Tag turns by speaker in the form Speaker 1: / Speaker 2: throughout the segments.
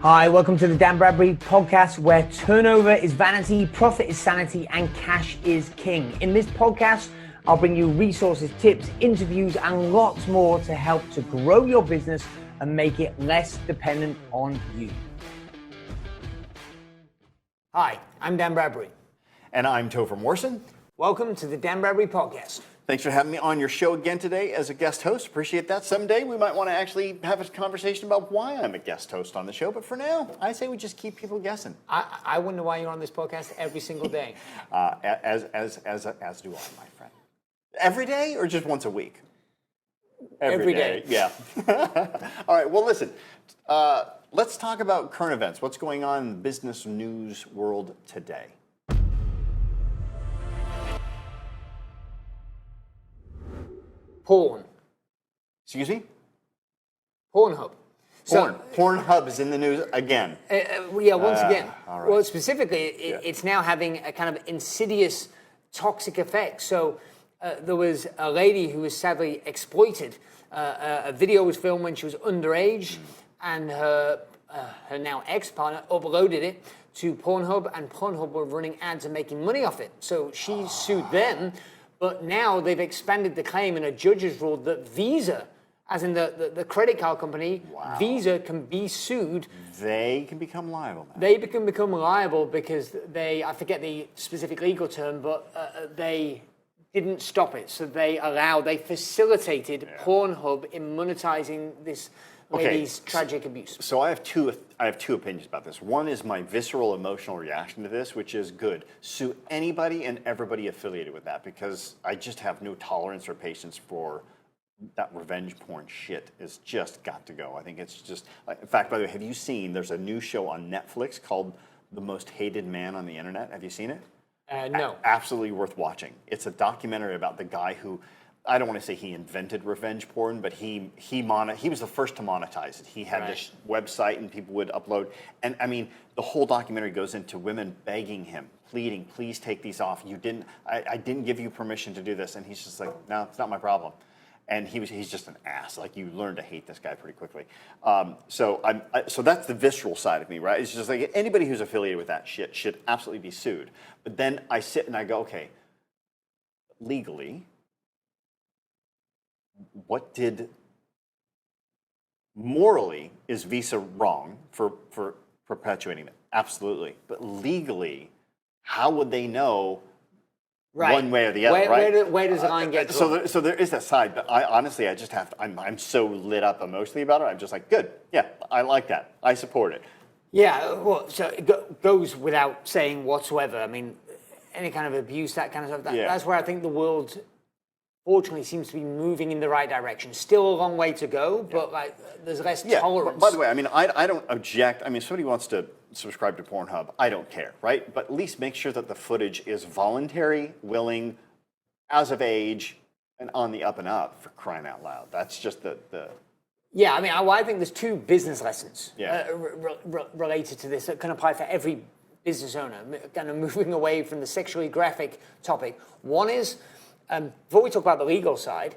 Speaker 1: Hi, welcome to the Dan Bradbury podcast, where turnover is vanity, profit is sanity, and cash is king. In this podcast, I'll bring you resources, tips, interviews, and lots more to help to grow your business and make it less dependent on you. Hi, I'm Dan Bradbury.
Speaker 2: And I'm Topher Morrison.
Speaker 1: Welcome to the Dan Bradbury podcast.
Speaker 2: Thanks for having me on your show again today as a guest host. Appreciate that. Someday we might want to actually have a conversation about why I'm a guest host on the show. But for now, I say we just keep people guessing.
Speaker 1: I wonder why you're on this podcast every single day.
Speaker 2: As do I, my friend. Every day or just once a week?
Speaker 1: Every day.
Speaker 2: Yeah. All right. Well, listen. Let's talk about current events. What's going on in the business news world today?
Speaker 1: Porn.
Speaker 2: Excuse me?
Speaker 1: Pornhub.
Speaker 2: Pornhub is in the news again.
Speaker 1: Once again.
Speaker 2: All right.
Speaker 1: Well, specifically, it's now having a kind of insidious toxic effect. So there was a lady who was sadly exploited. A video was filmed when she was underage, and her now ex-partner uploaded it to Pornhub, and Pornhub were running ads and making money off it. So she sued them. But now they've expanded the claim, and a judge has ruled that Visa, as in the credit card company, Visa can be sued.
Speaker 2: They can become liable now.
Speaker 1: They can become liable because I forget the specific legal term, but they didn't stop it. So they facilitated Pornhub in monetizing this lady's tragic abuse.
Speaker 2: So I have two opinions about this. One is my visceral emotional reaction to this, which is good. Sue anybody and everybody affiliated with that, because I just have no tolerance or patience for that revenge porn shit. It's just got to go. I think it's just, in fact, by the way, have you seen, there's a new show on Netflix called The Most Hated Man on the Internet. Have you seen it?
Speaker 1: No.
Speaker 2: Absolutely worth watching. It's a documentary about the guy who, I don't want to say he invented revenge porn, but he was the first to monetize it. He had this website and people would upload. And I mean, the whole documentary goes into women begging him, pleading, please take these off. I didn't give you permission to do this. And he's just like, no, it's not my problem. And he's just an ass. Like, you learn to hate this guy pretty quickly. So that's the visceral side of me, right? It's just like anybody who's affiliated with that shit should absolutely be sued. But then I sit and I go, okay, legally, morally, is Visa wrong for perpetuating it? Absolutely. But legally, how would they know one way or the other, right?
Speaker 1: Where does the line get drawn?
Speaker 2: So there is that side, but I just have to, I'm so lit up emotionally about it, I'm just like, good, yeah, I like that, I support it.
Speaker 1: Yeah, well, so it goes without saying whatsoever. I mean, any kind of abuse, that kind of stuff, that's where I think the world, fortunately, seems to be moving in the right direction. Still a long way to go, but like there's less tolerance.
Speaker 2: By the way, I mean, I don't object. I mean, if somebody wants to subscribe to Pornhub, I don't care, right? But at least make sure that the footage is voluntary, willing, as of age, and on the up and up, for crying out loud. That's just the...
Speaker 1: Yeah, I mean, I think there's two business lessons related to this that can apply for every business owner, kind of moving away from the sexually graphic topic. One is, before we talk about the legal side,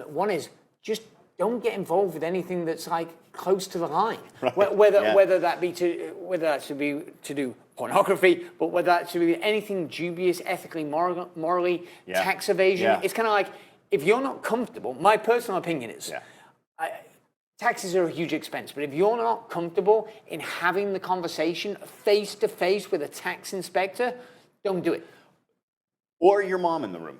Speaker 1: one is just don't get involved with anything that's like close to the line. Right. Whether that should be to do pornography, but whether that should be anything dubious, ethically, morally, tax evasion. Yeah. It's kind of like, if you're not comfortable, my personal opinion is, taxes are a huge expense, but if you're not comfortable in having the conversation face to face with a tax inspector, don't do it.
Speaker 2: Or your mom in the room.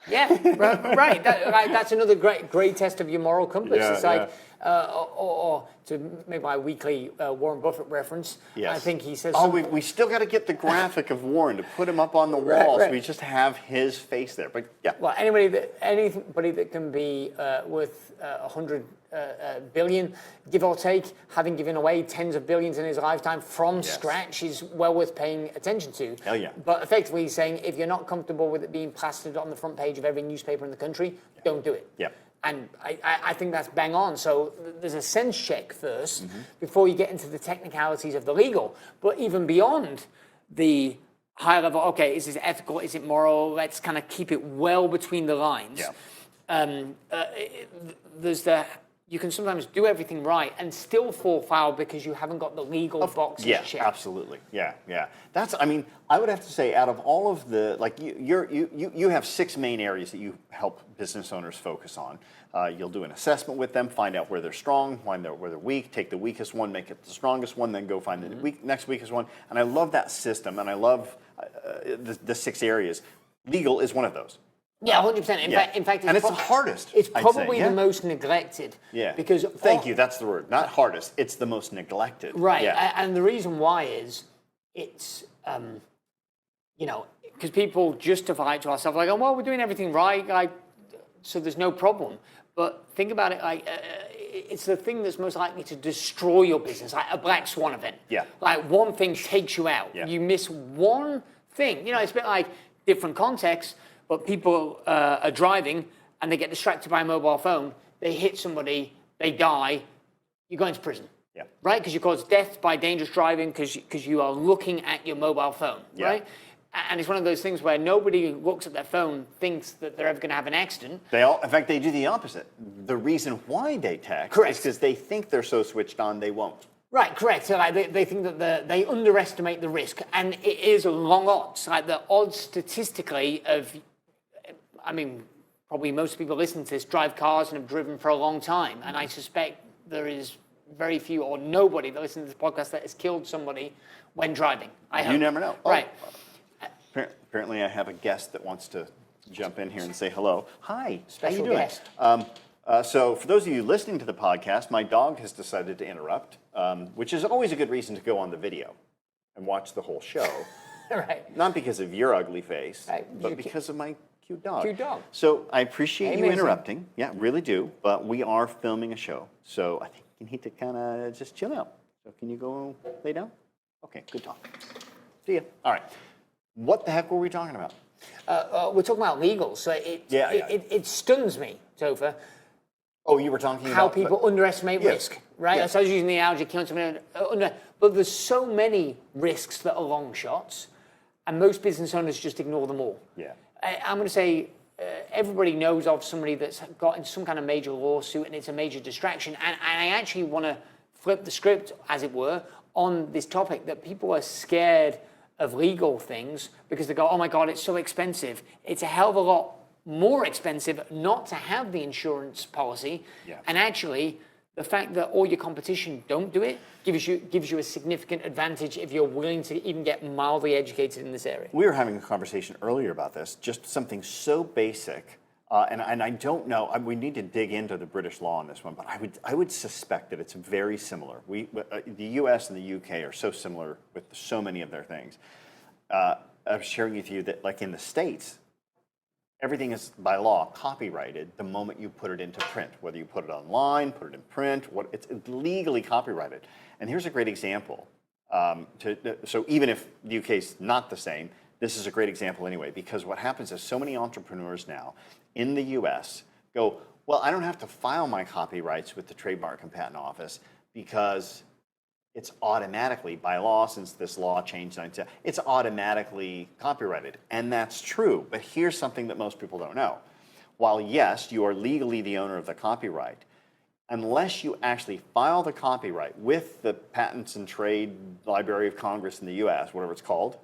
Speaker 1: Yeah, right. That's another great test of your moral compass. It's like, or to make my weekly Warren Buffett reference, I think he says...
Speaker 2: we still got to get the graphic of Warren to put him up on the wall, so we just have his face there. But yeah.
Speaker 1: Well, anybody that can be worth 100 billion, give or take, having given away tens of billions in his lifetime from scratch, is well worth paying attention to.
Speaker 2: Hell yeah.
Speaker 1: But effectively he's saying, if you're not comfortable with it being plastered on the front page of every newspaper in the country, don't do it.
Speaker 2: Yeah.
Speaker 1: And I think that's bang on. So there's a sense check first before you get into the technicalities of the legal. But even beyond the high level, okay, is this ethical, is it moral? Let's kind of keep it well between the lines.
Speaker 2: Yeah.
Speaker 1: There's the you can sometimes do everything right and still fall foul because you haven't got the legal boxes checked.
Speaker 2: Yeah, absolutely. Yeah. That's, I mean, I would have to say, out of all of the, like, you have 6 main areas that you help business owners focus on. You'll do an assessment with them, find out where they're strong, find out where they're weak, take the weakest one, make it the strongest one, then go find the next weakest one. And I love that system, and I love the 6 areas. Legal is one of those.
Speaker 1: Yeah, 100%. In fact,
Speaker 2: it's the hardest.
Speaker 1: It's probably the most neglected.
Speaker 2: Yeah.
Speaker 1: Because
Speaker 2: thank you. That's the word. Not hardest. It's the most neglected.
Speaker 1: Right.
Speaker 2: Yeah.
Speaker 1: And the reason why is it's, because people justify it to ourselves like, oh, well, we're doing everything right, so there's no problem. But think about it like it's the thing that's most likely to destroy your business, like a black swan event.
Speaker 2: Yeah.
Speaker 1: Like one thing takes you out.
Speaker 2: Yeah.
Speaker 1: You miss one thing. It's a bit like different contexts. But people are driving and they get distracted by a mobile phone. They hit somebody, they die. You go into prison, right? Because you cause death by dangerous driving because you are looking at your mobile phone, right? And it's one of those things where nobody who looks at their phone thinks that they're ever going to have an accident.
Speaker 2: In fact, they do the opposite. The reason why they text is because they think they're so switched on they won't.
Speaker 1: Right, correct. So they think that they underestimate the risk, and it is long odds. Like the odds statistically of, I mean, probably most people listening to this drive cars and have driven for a long time, and I suspect there is very few or nobody that listens to this podcast that has killed somebody when driving. I hope.
Speaker 2: You never know.
Speaker 1: Right.
Speaker 2: Apparently, I have a guest that wants to jump in here and say hello. Hi.
Speaker 1: Special
Speaker 2: how you
Speaker 1: guest.
Speaker 2: doing? So for those of you listening to the podcast, my dog has decided to interrupt, which is always a good reason to go on the video and watch the whole show.
Speaker 1: Right.
Speaker 2: Not because of your ugly face,
Speaker 1: right.
Speaker 2: but because of my cute dog.
Speaker 1: Cute dog.
Speaker 2: So I appreciate you
Speaker 1: Amazing.
Speaker 2: interrupting. Yeah, really do. But we are filming a show. So I think you need to kind of just chill out. So can you go lay down? Okay, good talk. See ya. All right. What the heck were we talking about?
Speaker 1: We're talking about legal. So it stuns me, Topher.
Speaker 2: Oh, you were talking
Speaker 1: how
Speaker 2: about
Speaker 1: people underestimate risk, right?
Speaker 2: Yes.
Speaker 1: So I was using the analogy, killing someone but there's so many risks that are long shots, and most business owners just ignore them all.
Speaker 2: Yeah.
Speaker 1: I'm going to say everybody knows of somebody that's got in some kind of major lawsuit, and it's a major distraction. And I actually want to flip the script, as it were, on this topic that people are scared of legal things because they go, oh my God, it's so expensive. It's a hell of a lot more expensive not to have the insurance policy.
Speaker 2: Yeah.
Speaker 1: And actually, the fact that all your competition don't do it gives you a significant advantage if you're willing to even get mildly educated in this area.
Speaker 2: We were having a conversation earlier about this, just something so basic, and I don't know. We need to dig into the British law on this one, but I would suspect that it's very similar. The U.S. and the U.K. are so similar with so many of their things. I'm sharing with you that, like in the States, everything is by law copyrighted the moment you put it into print, whether you put it online, put it in print, it's legally copyrighted. And here's a great example. So even if the UK is not the same, this is a great example anyway, because what happens is so many entrepreneurs now in the US go, well, I don't have to file my copyrights with the Trademark and Patent Office because it's automatically, by law, since this law changed, it's automatically copyrighted. And that's true. But here's something that most people don't know. While, yes, you are legally the owner of the copyright, unless you actually file the copyright with the Patents and Trade Library of Congress in the US, whatever it's called,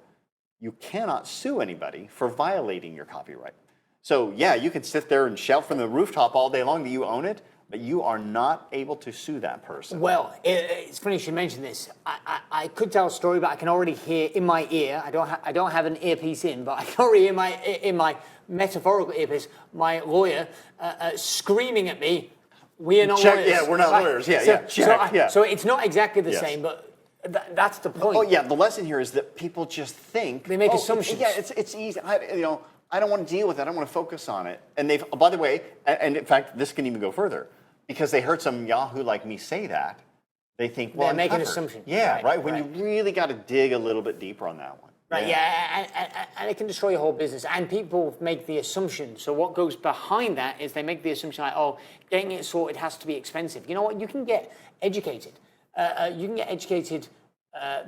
Speaker 2: you cannot sue anybody for violating your copyright. So, yeah, you can sit there and shout from the rooftop all day long that you own it, but you are not able to sue that person.
Speaker 1: Well, it's funny you should mention this. I could tell a story, but I can already hear in my ear. I don't have an earpiece in, but I can already hear in my metaphorical earpiece my lawyer screaming at me. We are not lawyers.
Speaker 2: Yeah, we're not lawyers. Yeah.
Speaker 1: So it's not exactly the same, but that's the point.
Speaker 2: Oh yeah, the lesson here is that people just think
Speaker 1: they make assumptions.
Speaker 2: Yeah, it's easy. I don't want to deal with it. I want to focus on it. And they've, by the way, and in fact, this can even go further, because they heard some Yahoo like me say that, they think, well,
Speaker 1: they're making assumptions.
Speaker 2: Yeah, right. When you really got to dig a little bit deeper on that one.
Speaker 1: Right. Yeah, and it can destroy your whole business. And people make the assumption. So what goes behind that is they make the assumption like, oh, getting it sorted has to be expensive. You know what? You can get educated. You can get educated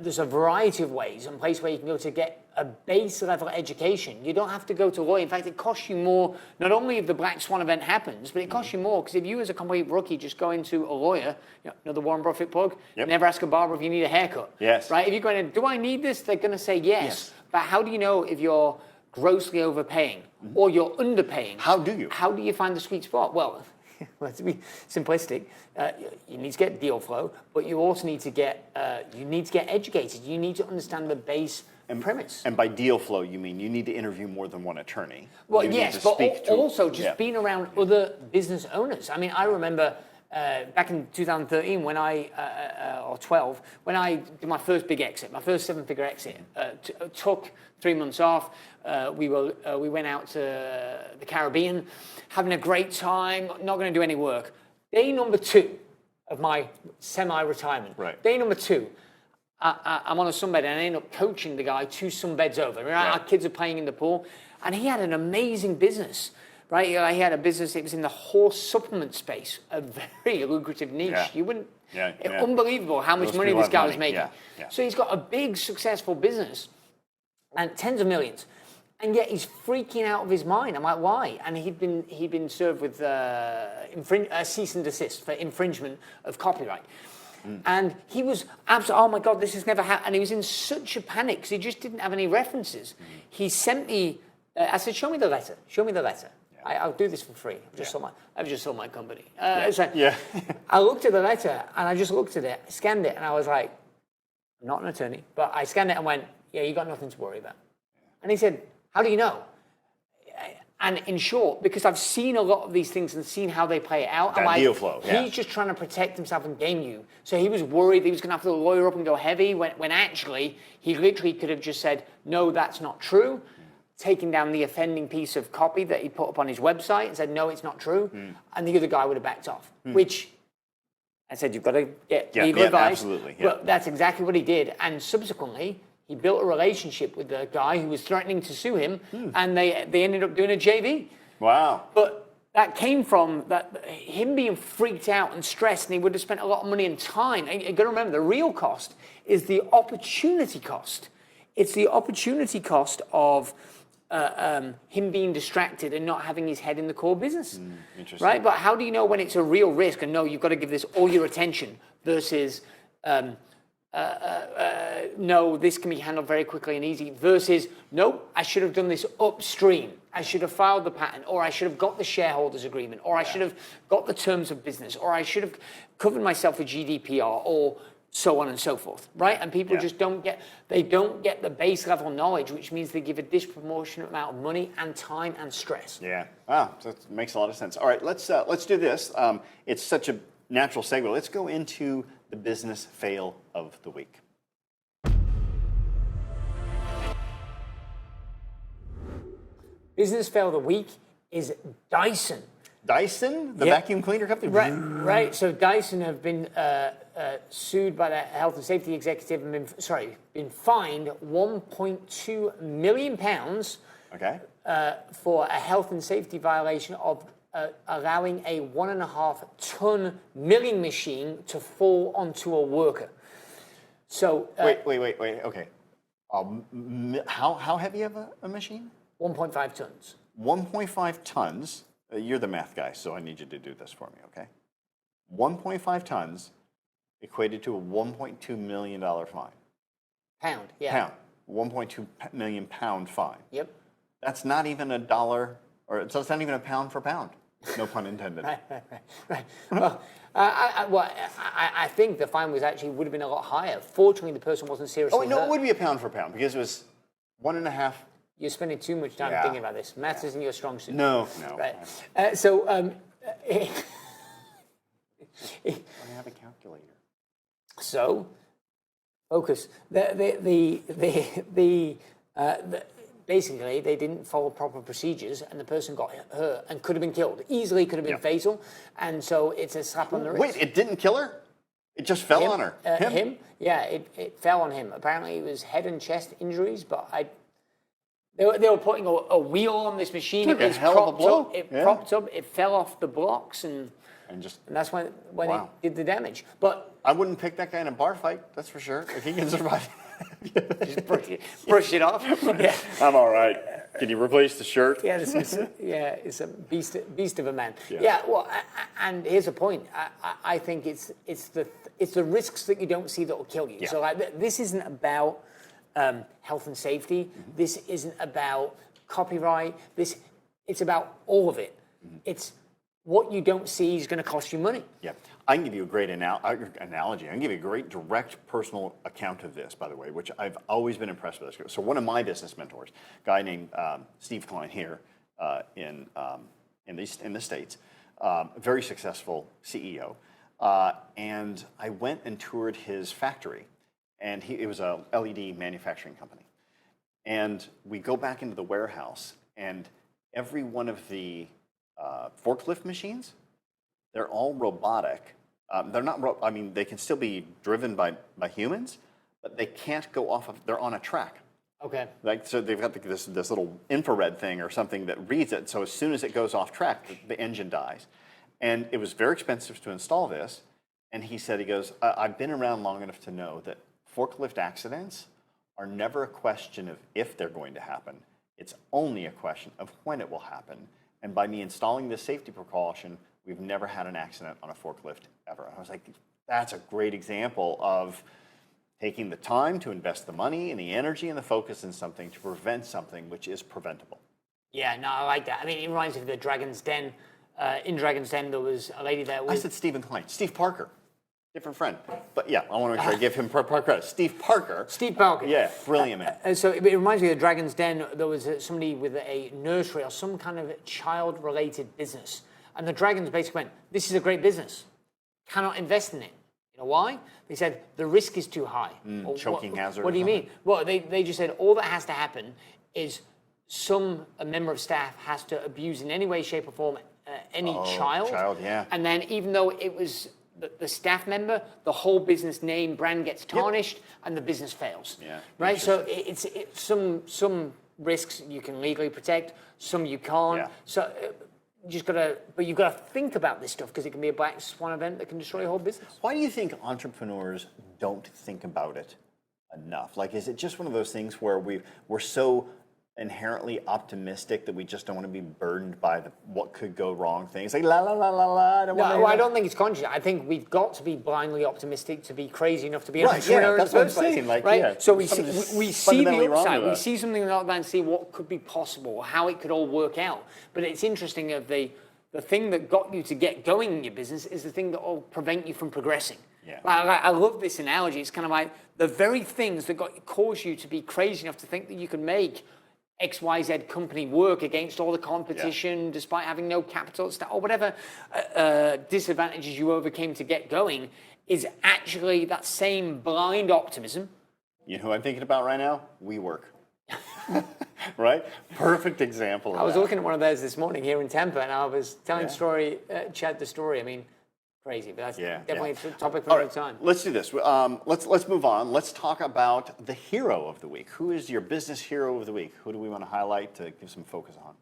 Speaker 1: there's a variety of ways and place where you can go to get a base level education. You don't have to go to a lawyer. In fact, it costs you more, not only if the black swan event happens, but it costs you more because if you as a complete rookie just go into a lawyer, another Warren Buffett plug, never ask a barber if you need a haircut.
Speaker 2: Yes.
Speaker 1: Right? If you're going to, do I need this? They're going to say yes. But how do you know if you're grossly overpaying or you're underpaying?
Speaker 2: How do you?
Speaker 1: How do you find the sweet spot? Well, to be simplistic, you need to get deal flow, but you also need to get educated. You need to understand the base premise.
Speaker 2: And by deal flow, you mean you need to interview more than one attorney.
Speaker 1: Well,
Speaker 2: you
Speaker 1: yes, but also just being around other business owners. I mean, I remember back in 2013 when or 12, when I did my first big exit, my first 7-figure exit, took 3 months off. We went out to the Caribbean, having a great time, not going to do any work. Day number 2 of my semi-retirement. Right. Day number 2. I'm on a sunbed and I end up coaching the guy 2 sunbeds over. Right? Our kids are playing in the pool, and he had an amazing business. Right, he had a business. It was in the horse supplement space, a very lucrative niche.
Speaker 2: Yeah.
Speaker 1: You wouldn't. Unbelievable how much money this guy was making. Yeah. So he's got a big, successful business, and tens of millions, and yet he's freaking out of his mind. I'm like, why? And he'd been served with cease and desist for infringement of copyright. And he was absolutely, oh my God, this has never happened. And he was in such a panic because he just didn't have any references. He sent me, I said, show me the letter. Show me the letter. I'll do this for free. I've just sold my company. I looked at the letter and I just looked at it, scanned it, and I was like, I'm not an attorney, but I scanned it and went, yeah, you got nothing to worry about. And he said, how do you know? And in short, because I've seen a lot of these things and seen how they play out,
Speaker 2: that deal flow.
Speaker 1: He's just trying to protect himself and game you. So he was worried he was going to have to lawyer up and go heavy when actually he literally could have just said, no, that's not true. Taking down the offending piece of copy that he put up on his website and said, no, it's not true. And the other guy would have backed off, which I said, you've got to get legal advice.
Speaker 2: Absolutely.
Speaker 1: But that's exactly what he did. And subsequently, he built a relationship with the guy who was threatening to sue him, and they ended up doing a JV.
Speaker 2: Wow.
Speaker 1: But that came from him being freaked out and stressed, and he would have spent a lot of money and time. And you've got to remember, the real cost is the opportunity cost. It's the opportunity cost of him being distracted and not having his head in the core business.
Speaker 2: Interesting.
Speaker 1: Right? But how do you know when it's a real risk and no, you've got to give this all your attention versus no, this can be handled very quickly and easy versus no, I should have done this upstream. I should have filed the patent, or I should have got the shareholders agreement, or I should have got the terms of business, or I should have covered myself with GDPR, or so on and so forth, right? And people just don't get the base level knowledge, which means they give a disproportionate amount of money and time and stress.
Speaker 2: Yeah, wow, that makes a lot of sense. All right, let's do this. It's such a natural segue. Let's go into the business fail of the week.
Speaker 1: Business fail of the week is Dyson.
Speaker 2: Dyson, the vacuum cleaner company?
Speaker 1: Right. So Dyson have been sued by the health and safety executive and been fined £1.2 million for a health and safety violation of allowing a 1.5-ton milling machine to fall onto a worker. So
Speaker 2: wait. Okay, how heavy of a machine?
Speaker 1: 1.5 tons.
Speaker 2: 1.5 tons. You're the math guy, so I need you to do this for me, okay? 1.5 tons equated to a $1.2 million fine.
Speaker 1: Pound, yeah.
Speaker 2: Pound. 1.2 million pound fine.
Speaker 1: Yep.
Speaker 2: That's not even a dollar, or it's not even a pound for pound. No pun intended.
Speaker 1: Right. Well, I think the fine would have been a lot higher. Fortunately, the person wasn't seriously hurt.
Speaker 2: It would be a pound for pound because it was 1.5.
Speaker 1: You're spending too much time thinking about this. Maths isn't your strong suit.
Speaker 2: No.
Speaker 1: Right.
Speaker 2: I have a calculator.
Speaker 1: So, focus. Basically, they didn't follow proper procedures, and the person got hurt and could have been killed. Easily could have been fatal, and so it's a slap on the wrist.
Speaker 2: Wait, it didn't kill her? It just fell on her?
Speaker 1: Him? Yeah, it fell on him. Apparently, it was head and chest injuries, but They were putting a wheel on this machine.
Speaker 2: It was a hell of a blow.
Speaker 1: Propped up. It fell off the blocks, and that's when it did the damage. But
Speaker 2: I wouldn't pick that guy in a bar fight, that's for sure. If he can survive.
Speaker 1: Just brush it off. Yeah.
Speaker 2: I'm all right. Can you replace the shirt?
Speaker 1: Yeah, it's a beast of a man.
Speaker 2: Yeah.
Speaker 1: Yeah, well, and here's the point. I think it's the risks that you don't see that will kill you.
Speaker 2: Yeah.
Speaker 1: So like, this isn't about health and safety. Mm-hmm. This isn't about copyright. It's about all of it. Mm-hmm. It's what you don't see is going to cost you money.
Speaker 2: Yeah. I can give you a great analogy. I can give you a great direct personal account of this, by the way, which I've always been impressed with. So one of my business mentors, a guy named Steve Klein here in the States, very successful CEO, and I went and toured his factory, and it was a LED manufacturing company. And we go back into the warehouse, and every one of the forklift machines, they're all robotic. They're not. I mean, they can still be driven by humans, but they can't go off of. They're on a track.
Speaker 1: Okay.
Speaker 2: Like so, they've got this little infrared thing or something that reads it. So as soon as it goes off track, the engine dies. And it was very expensive to install this. And he goes, I've been around long enough to know that forklift accidents are never a question of if they're going to happen. It's only a question of when it will happen. And by me installing this safety precaution, we've never had an accident on a forklift ever. And I was like, that's a great example of taking the time to invest the money and the energy and the focus in something to prevent something which is preventable.
Speaker 1: Yeah, no, I like that. I mean, it reminds me of the Dragon's Den. In Dragon's Den, there was a lady there.
Speaker 2: I said Stephen Klein. Steve Parker. Different friend. But yeah, I want to make sure I give him proper credit. Steve Parker.
Speaker 1: Steve Parker.
Speaker 2: Yeah, brilliant man.
Speaker 1: So it reminds me of the Dragon's Den. There was somebody with a nursery or some kind of child-related business. And the Dragons basically went, this is a great business. Cannot invest in it. You know why? They said, the risk is too high.
Speaker 2: Choking hazard.
Speaker 1: What do you mean? Well, they just said, all that has to happen is a member of staff has to abuse in any way, shape, or form any child.
Speaker 2: Yeah.
Speaker 1: And then even though it was the staff member, the whole business name, brand gets tarnished, and the business fails.
Speaker 2: Yeah.
Speaker 1: Right? So it's some risks you can legally protect, some you can't.
Speaker 2: Yeah.
Speaker 1: So you've got to think about this stuff because it can be a black swan event that can destroy your whole business.
Speaker 2: Why do you think entrepreneurs don't think about it enough? Like, is it just one of those things where we're so inherently optimistic that we just don't want to be burdened by what could go wrong things? Like, la, la, la, la, la.
Speaker 1: I don't think it's conscious. I think we've got to be blindly optimistic to be crazy enough to be an
Speaker 2: right,
Speaker 1: entrepreneur.
Speaker 2: Yeah, that's what I'm saying. Like,
Speaker 1: right?
Speaker 2: Yeah,
Speaker 1: so we see the upside. We
Speaker 2: that.
Speaker 1: see something like that and see what could be possible, how it could all work out. But it's interesting of the thing that got you to get going in your business is the thing that will prevent you from progressing.
Speaker 2: Yeah.
Speaker 1: I love this analogy. It's kind of like the very things that caused you to be crazy enough to think that you could make XYZ company work against all the competition, despite having no capital or whatever disadvantages you overcame to get going, is actually that same blind optimism.
Speaker 2: You know who I'm thinking about right now? WeWork. Right? Perfect example of
Speaker 1: I was
Speaker 2: that.
Speaker 1: looking at one of those this morning here in Tampa, and I was telling Chad the story. I mean, crazy, but that's definitely a topic for another time.
Speaker 2: Let's do this. Let's move on. Let's talk about the hero of the week. Who is your business hero of the week? Who do we want to highlight to give some focus on?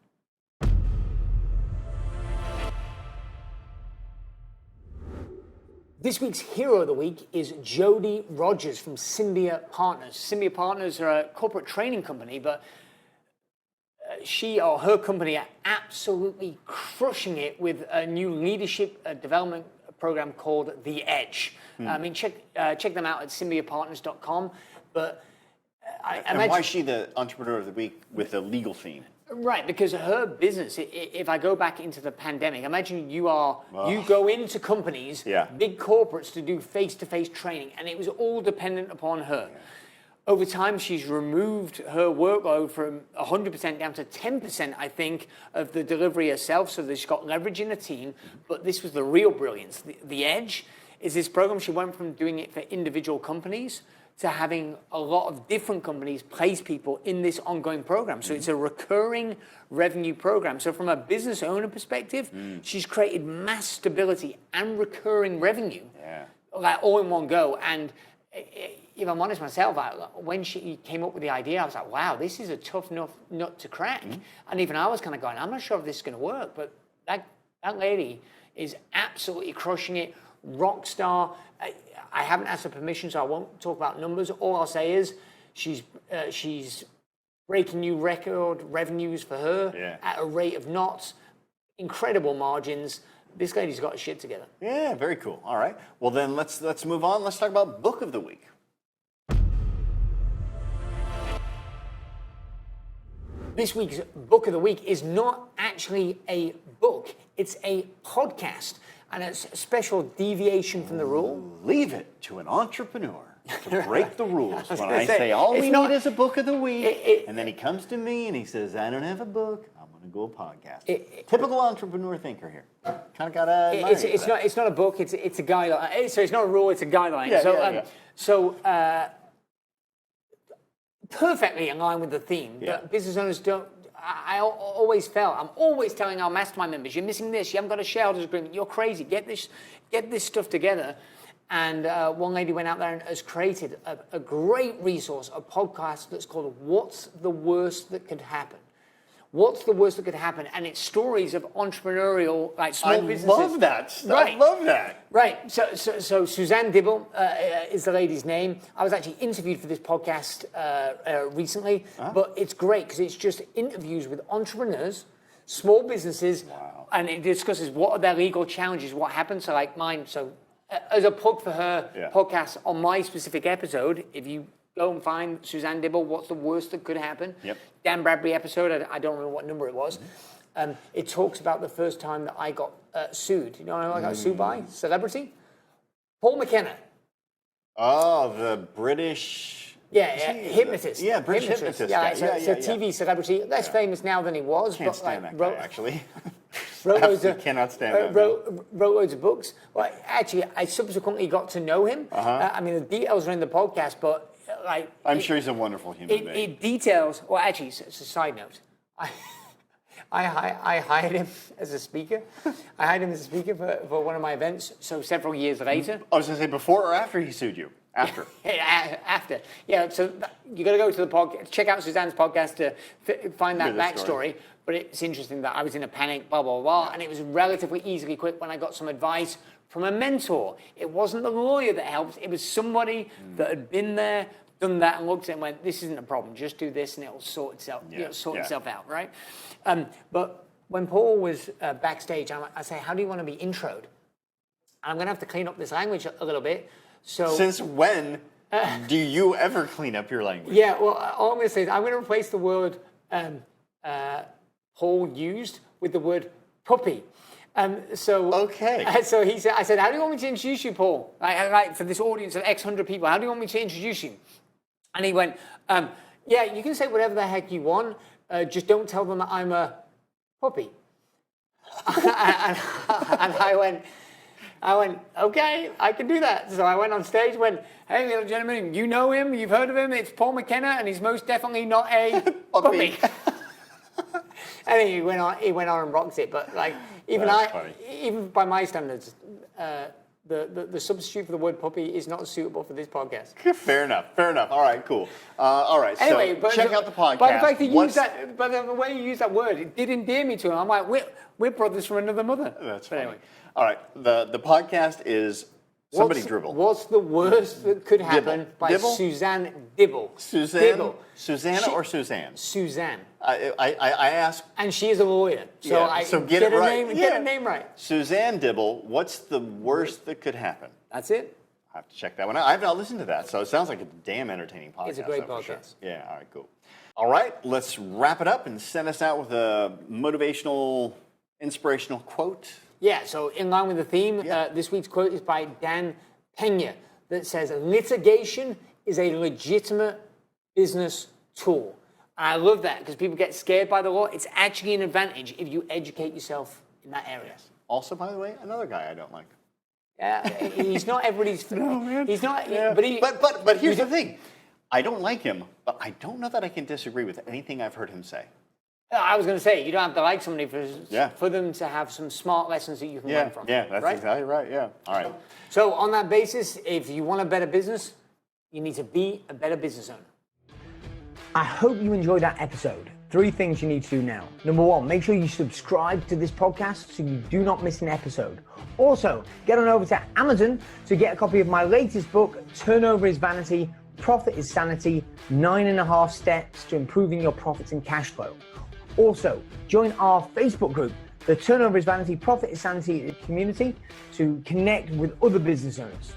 Speaker 1: This week's hero of the week is Jodie Rogers from Symbia Partners. Symbia Partners are a corporate training company, but she or her company are absolutely crushing it with a new leadership development program called The Edge. I mean, check them out at symbiapartners.com. But
Speaker 2: and why is she the entrepreneur of the week with a legal theme?
Speaker 1: Right, because her business, if I go back into the pandemic, imagine you go into companies, big corporates to do face-to-face training, and it was all dependent upon her. Yeah. Over time, she's removed her workload from 100% down to 10%, I think, of the delivery herself, so that she's got leverage in the team. But this was the real brilliance. The Edge is this program. She went from doing it for individual companies to having a lot of different companies place people in this ongoing program. So it's a recurring revenue program. So from a business owner perspective, she's created mass stability and recurring revenue, like all in one go. And if I'm honest myself, when she came up with the idea, I was like, wow, this is a tough nut to crack. And even I was kind of going, I'm not sure if this is going to work, but that lady is absolutely crushing it, rock star. I haven't asked her permission, so I won't talk about numbers. All I'll say is she's breaking new record revenues for her at a rate of knots, incredible margins. This lady's got her shit together.
Speaker 2: Yeah, very cool. All right. Well, then let's move on. Let's talk about book of the week.
Speaker 1: This week's book of the week is not actually a book. It's a podcast, and it's a special deviation from the rule.
Speaker 2: Leave it to an entrepreneur to break the rules. When I
Speaker 1: say,
Speaker 2: say all we
Speaker 1: not-
Speaker 2: need is a book of the week, and then he comes to me and he says, I don't have a book, I'm going to go podcast. Typical entrepreneur thinker here. Kind of got a.
Speaker 1: It's not a book. It's a guideline. So it's not a rule. It's a guideline.
Speaker 2: Yeah,
Speaker 1: Perfectly in line with the theme. But business owners don't. I always felt. I'm always telling our mastermind members, you're missing this. You haven't got a shareholders agreement. You're crazy. Get this stuff together. And one lady went out there and has created a great resource, a podcast that's called "What's the Worst That Could Happen." What's the worst that could happen? And it's stories of entrepreneurial, like small businesses.
Speaker 2: I love that stuff. Right. I love that.
Speaker 1: Right. So Suzanne Dibble is the lady's name. I was actually interviewed for this podcast recently, but it's great because it's just interviews with entrepreneurs, small businesses, and it discusses what are their legal challenges, what happened. So like mine. So as a plug for her podcast on my specific episode, if you go and find Suzanne Dibble, What's the Worst That Could Happen?
Speaker 2: Yep.
Speaker 1: Dan Bradbury episode, I don't remember what number it was. It talks about the first time that I got sued. You know what I got sued by? Celebrity? Paul McKenna.
Speaker 2: Oh, the British...
Speaker 1: hypnotist.
Speaker 2: Yeah, British hypnotist guy.
Speaker 1: It's a TV celebrity, less famous now than he was.
Speaker 2: Can't stand that guy, actually. Cannot stand that.
Speaker 1: Wrote loads of books. Well, actually, I subsequently got to know him. I mean, the details are in the podcast, but like...
Speaker 2: I'm sure he's a wonderful human being.
Speaker 1: It details... Well, actually, it's a side note. I hired him as a speaker. I hired him as a speaker for one of my events, so several years later.
Speaker 2: I was going to say, before or after he sued you? After.
Speaker 1: After. Yeah, so you got to go to the podcast, check out Suzanne's podcast to find that backstory. But it's interesting that I was in a panic, blah, blah, blah, and it was relatively easily quick when I got some advice from a mentor. It wasn't the lawyer that helped. It was somebody that had been there, done that, and looked at it and went, this isn't a problem. Just do this and it'll sort itself, itself out, right? But when Paul was backstage, I say, how do you want to be introed? And I'm going to have to clean up this language a little bit. So,
Speaker 2: since when do you ever clean up your language?
Speaker 1: Yeah, well, all I'm going to say is I'm going to replace the word Paul used with the word puppy.
Speaker 2: Okay.
Speaker 1: So he said, I said, how do you want me to introduce you, Paul? Like for this audience of X hundred people, how do you want me to introduce you? And he went, yeah, you can say whatever the heck you want. Just don't tell them that I'm a puppy. and I went, okay, I can do that. So I went on stage, went, hey, little gentleman, you know him, you've heard of him, it's Paul McKenna, and he's most definitely not a puppy. And then he went on and rocked it. But like, even by my standards, the substitute for the word puppy is not suitable for this podcast.
Speaker 2: Fair enough. All right, cool. All right,
Speaker 1: anyway,
Speaker 2: so check out the podcast.
Speaker 1: By the fact that by the way you use that word, it did endear me to him. I'm like, we're brothers from another mother.
Speaker 2: That's funny. Anyway. All right, the podcast is Somebody Dribble.
Speaker 1: What's the worst that could happen by
Speaker 2: Dibble?
Speaker 1: Suzanne Dibble?
Speaker 2: Susanna or Suzanne?
Speaker 1: Suzanne.
Speaker 2: I asked.
Speaker 1: And she is a lawyer. So
Speaker 2: get it right.
Speaker 1: Get her name right.
Speaker 2: Suzanne Dibble, what's the worst that could happen?
Speaker 1: That's it.
Speaker 2: I have to check that one out. I've not listened to that, so it sounds like a damn entertaining podcast.
Speaker 1: It's a great podcast.
Speaker 2: Sure. Yeah, all right, cool. All right, let's wrap it up and send us out with a motivational, inspirational quote.
Speaker 1: Yeah, so in line with the theme, this week's quote is by Dan Pena that says, litigation is a legitimate business tool. And I love that because people get scared by the law. It's actually an advantage if you educate yourself in that area.
Speaker 2: Yes. Also, by the way, another guy I don't like.
Speaker 1: Yeah, he's not everybody's...
Speaker 2: No, man.
Speaker 1: He's not...
Speaker 2: Yeah.
Speaker 1: But
Speaker 2: here's the thing. I don't like him, but I don't know that I can disagree with anything I've heard him say.
Speaker 1: I was going to say, you don't have to like somebody for them to have some smart lessons that you can learn from.
Speaker 2: Yeah, that's exactly right, yeah. All right.
Speaker 1: So on that basis, if you want a better business, you need to be a better business owner. I hope you enjoyed that episode. 3 things you need to do now. Number 1, make sure you subscribe to this podcast so you do not miss an episode. Also, get on over to Amazon to get a copy of my latest book, Turnover is Vanity, Profit is Sanity, 9.5 steps to improving your profits and cash flow. Also, join our Facebook group, the Turnover is Vanity, Profit is Sanity community, to connect with other business owners.